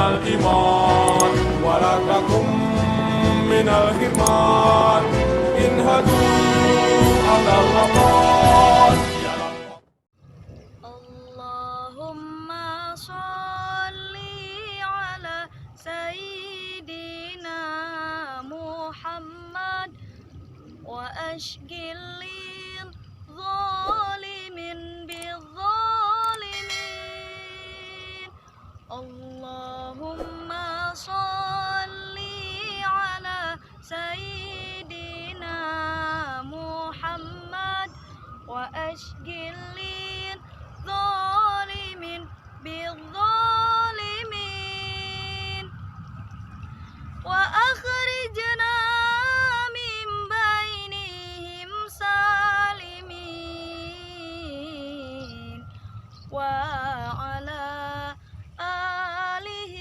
الإيمان ولا تكن من الحرمان انهدوا على الرقاد. اللهم صل على سيدنا محمد وأشغل الظالمين بالظالمين. اللهم صل على سيدنا محمد وأشغل الظالمين بالظالمين وأخرجنا من بينهم سالمين وعلى آله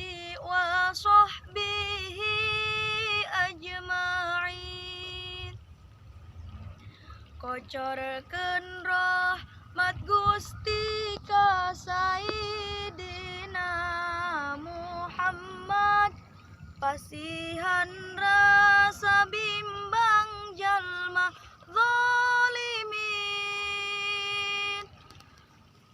وصحبه أجمعين. Kocorkeun rahmat Gusti ka Sayyidina Muhammad, pasihan rasa bimbang jalma zalimin.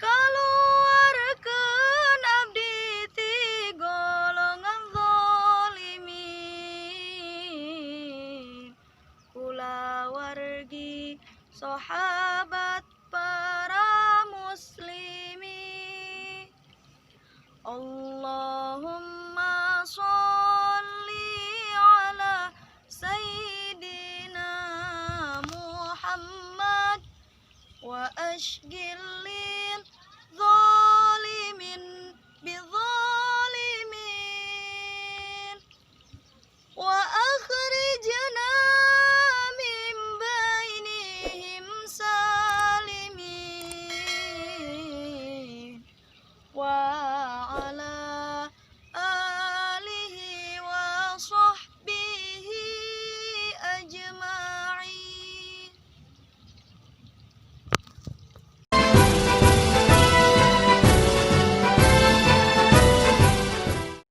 Kaluarkeun abdi ti golongan zalimin, kulawargi sahabat para muslimin. Allahumma sholli ala sayyidina Muhammad wa ashgil